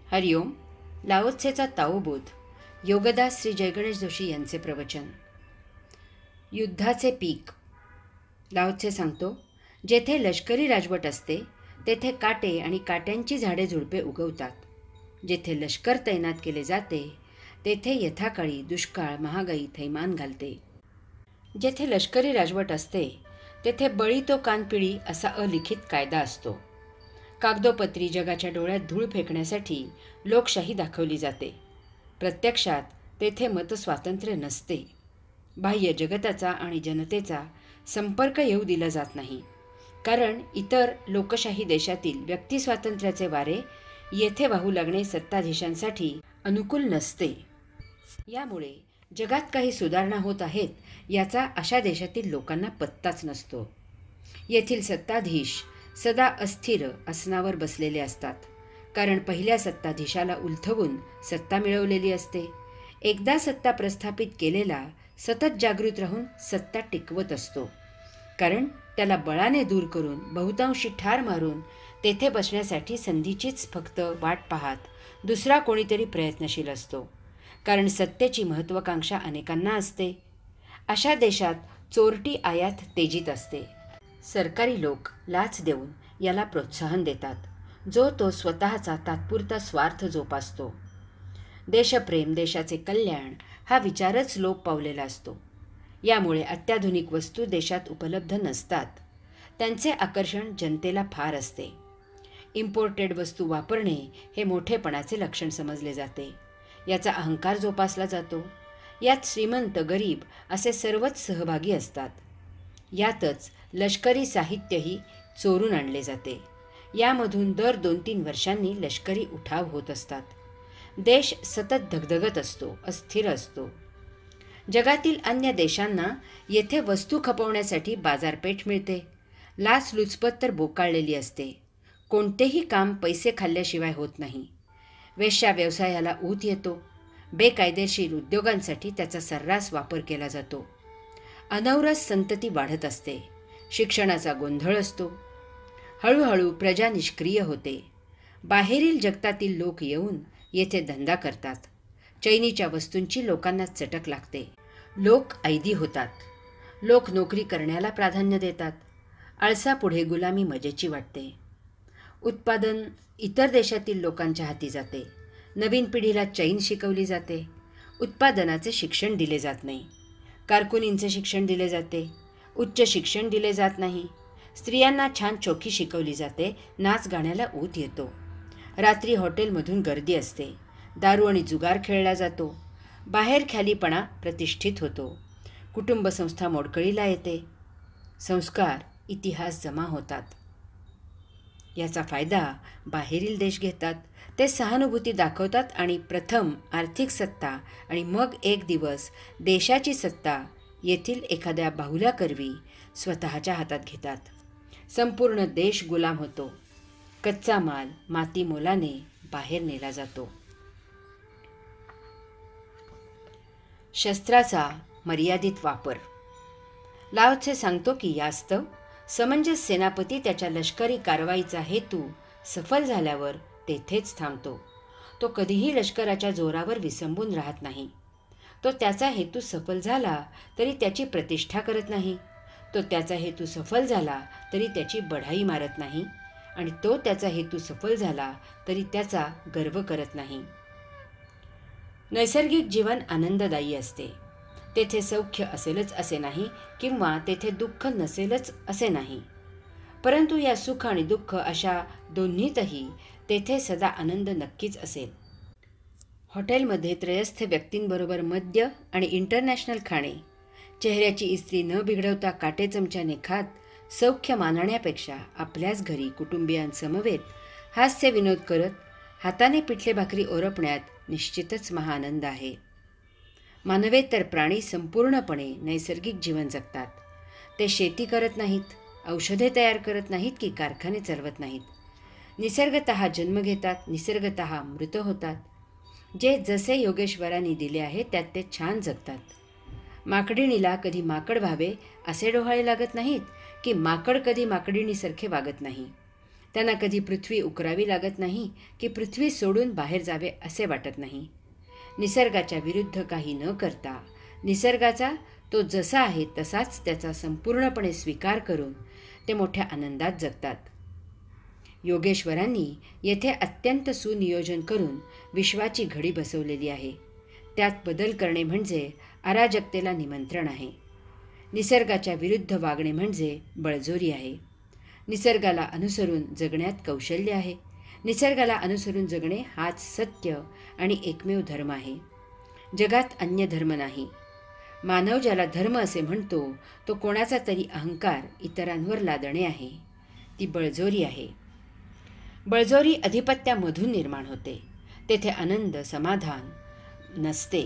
हरिओम. लाओत्सेचा ताओबोध. योगदास श्री जयगणेश जोशी यांचे प्रवचन. युद्धाचे पीक. लाओत्से सांगतो, जेथे लष्करी राजवट असते तेथे काटे आणि काट्यांची झाडे झुडपे उगवतात. जेथे लष्कर तैनात केले जाते तेथे यथाकाळी दुष्काळ महागाई थैमान घालते. जेथे लष्करी राजवट असते तेथे बळी तो कानपिळी असा अलिखित कायदा असतो. कागदोपत्री जगाच्या डोळ्यात धूळ फेकण्यासाठी लोकशाही दाखवली जाते. प्रत्यक्षात तेथे मतस्वातंत्र्य नसते. बाह्य जगताचा आणि जनतेचा संपर्क येऊ दिला जात नाही, कारण इतर लोकशाही देशातील व्यक्तिस्वातंत्र्याचे वारे येथे वाहू लागणे सत्ताधीशांसाठी अनुकूल नसते. यामुळे जगात काही सुधारणा होत आहेत याचा अशा देशातील लोकांना पत्ताच नसतो. येथील सत्ताधीश सदा अस्थिर आसनावर बसलेले असतात, कारण पहिल्या सत्ताधीशाला उलथवून सत्ता मिळवलेली असते. एकदा सत्ता प्रस्थापित केलेला सतत जागृत राहून सत्ता टिकवत असतो, कारण त्याला बळाने दूर करून बहुतांशी ठार मारून तेथे बसण्यासाठी संधीचीच फक्त वाट पाहत दुसरा कोणीतरी प्रयत्नशील असतो, कारण सत्तेची महत्त्वाकांक्षा अनेकांना असते. अशा देशात चोरटी आयात तेजीत असते. सरकारी लोक लाच देऊन याला प्रोत्साहन देतात, जो तो स्वतःचा तात्पुरता स्वार्थ जोपासतो. देशप्रेम, देशाचे कल्याण हा विचारच लोप पावलेला असतो. यामुळे अत्याधुनिक वस्तू देशात उपलब्ध नसतात. त्यांचे आकर्षण जनतेला फार असते. इम्पोर्टेड वस्तू वापरणे हे मोठेपणाचे लक्षण समजले जाते. याचा अहंकार जोपासला जातो. यात श्रीमंत गरीब असे सर्वच सहभागी असतात. यातच लष्करी साहित्यही चोरून आणले जाते. यामधून दर 2-3 वर्षांनी लष्करी उठाव होत असतात. देश सतत धगधगत असतो, अस्थिर असतो. जगातील अन्य देशांना येथे वस्तू खपवण्यासाठी बाजारपेठ मिळते. लाचलुचपत तर बोकाळलेली असते. कोणतेही काम पैसे खाल्ल्याशिवाय होत नाही. वेश्या व्यवसायाला ऊत येतो. बेकायदेशीर उद्योगांसाठी त्याचा सर्रास वापर केला जातो. अनवरस संतती वाढत असते. शिक्षणाचा गोंधळ असतो. हळूहळू प्रजा निष्क्रिय होते. बाहेरील जगतातील लोक येऊन येथे धंदा करतात. चैनीच्या वस्तूंची लोकांना चटक लागते. लोक ऐदी होतात. लोक नोकरी करण्याला प्राधान्य देतात. आळसापुढे गुलामी मजेची वाटते. उत्पादन इतर देशातील लोकांच्या हाती जाते. नवीन पिढीला चैन शिकवली जाते. उत्पादनाचे शिक्षण दिले जात नाही. कारकुनींचे शिक्षण दिले जाते. उच्च शिक्षण दिले जात नाही. स्त्रियांना छान चोखी शिकवली जाते. नाच गाण्याला ऊत येतो. रात्री हॉटेलमधून गर्दी असते. दारू आणि जुगार खेळला जातो. बाहेर ख्यालीपणा प्रतिष्ठित होतो. कुटुंब संस्था मोडकळीला येते. संस्कार इतिहास जमा होतात. याचा फायदा बाहेरील देश घेतात. ते सहानुभूती दाखवतात आणि प्रथम आर्थिक सत्ता आणि मग एक दिवस देशाची सत्ता येथील एखाद्या बाहुल्याकरवी स्वतःच्या हातात घेतात. संपूर्ण देश गुलाम होतो. कच्चा माल माती मोलाने बाहेर नेला जातो. शस्त्राचा मर्यादित वापर. लाओत्से सांगतो की यास्तव समंजस सेनापती त्याच्या लष्करी कारवाईचा हेतू सफल झाल्यावर तेथेच थांबतो. तो कधीही लष्कराच्या जोरावर विसंबून राहत नाही. तो त्याचा हेतू सफल झाला तरी त्याची प्रतिष्ठा करत नाही. तो त्याचा हेतू सफल झाला तरी त्याची बढाई मारत नाही. आणि तो त्याचा हेतू सफल झाला तरी त्याचा गर्व करत नाही. नैसर्गिक जीवन आनंददायी असते. तेथे सौख्य असेलच असे नाही, किंवा तेथे दुःख नसेलच असे नाही. परंतु या सुख आणि दुःख अशा दोन्हीतही तेथे सदा आनंद नक्कीच असेल. हॉटेलमध्ये त्रयस्थ व्यक्तींबरोबर मद्य आणि इंटरनॅशनल खाणे, चेहऱ्याची इस्त्री न बिघडवता काटे चमच्याने खात सौख्य मानण्यापेक्षा आपल्याच घरी कुटुंबियांसमवेत हास्य विनोद करत हाताने पिठले भाकरी ओरपण्यात निश्चितच महाआनंद आहे. मानवेतर प्राणी संपूर्णपणे नैसर्गिक जीवन जगतात. ते शेती करत नाहीत, औषधे तयार करत नाहीत की कारखाने चालवत नाहीत. निसर्गतः जन्म घेतात, निसर्गतः मृत होतात. जे जसे योगेश्वरांनी दिले आहे त्यात ते छान जगतात. माकडिणीला कधी माकड व्हावे असे डोहाळे लागत नाहीत, की माकड कधी माकडिणीसारखे वागत नाही. त्यांना कधी पृथ्वी उकरावी लागत नाही की पृथ्वी सोडून बाहेर जावे असे वाटत नाही. निसर्गाच्या विरुद्ध काही न करता निसर्गाचा तो जसा आहे तसाच त्याचा संपूर्णपणे स्वीकार करून ते मोठ्या आनंदात जगतात. योगेश्वरांनी येथे अत्यंत सुनियोजन करून विश्वाची घडी बसवलेली आहे. त्यात बदल करणे म्हणजे अराजकतेला निमंत्रण आहे. निसर्गाच्या विरुद्ध वागणे म्हणजे बळजोरी आहे. निसर्गाला अनुसरून जगण्यात कौशल्य आहे. निसर्गाला अनुसरून जगणे हाच सत्य आणि एकमेव धर्म आहे. जगात अन्य धर्म नाही. मानव ज्याला धर्म असे म्हणतो तो कोणाचा तरी अहंकार इतरांवर लादणे आहे. ती बळजोरी आहे. बळजोरी अधिपत्यामधून निर्माण होते. तेथे आनंद समाधान नसते.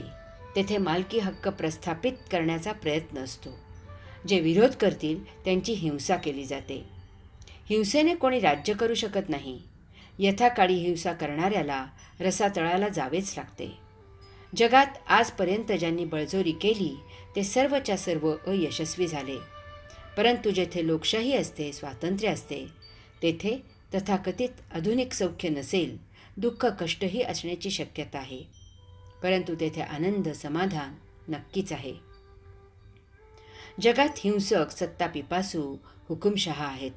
तेथे मालकी हक्क प्रस्थापित करण्याचा प्रयत्न असतो. जे विरोध करतील त्यांची हिंसा केली जाते. हिंसेने कोणी राज्य करू शकत नाही. यथाकाळी हिंसा करणाऱ्याला रसातळाला जावेच लागते. जगात आजपर्यंत ज्यांनी बळजोरी केली ते सर्वच्या सर्व अयशस्वी झाले. परंतु जेथे लोकशाही असते, स्वातंत्र्य असते, तेथे तथाकथित आधुनिक सौख्य नसेल, दुःख कष्टही असण्याची शक्यता आहे. परंतु तेथे आनंद समाधान नक्कीच आहे. जगात हिंसक सत्तापिपासू हुकुमशहा आहेत.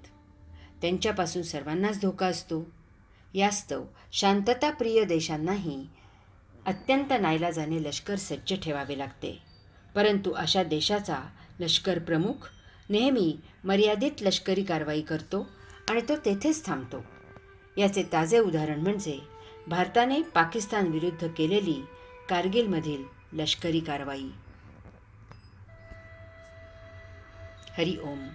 त्यांच्यापासून सर्वांनाच धोका असतो. यास्तव शांतताप्रिय देशांनाही अत्यंत नाईलाजाने लष्कर सज्ज ठेवावे लागते. परंतु अशा देशाचा लष्कर प्रमुख नेहमी मर्यादित लष्करी कारवाई करतो आणि तो तेथेच थांबतो. याचे ताजे उदाहरण म्हणजे भारताने पाकिस्तान विरुद्ध केलेली कारगिलमधील लष्करी कारवाई. हरि ओम.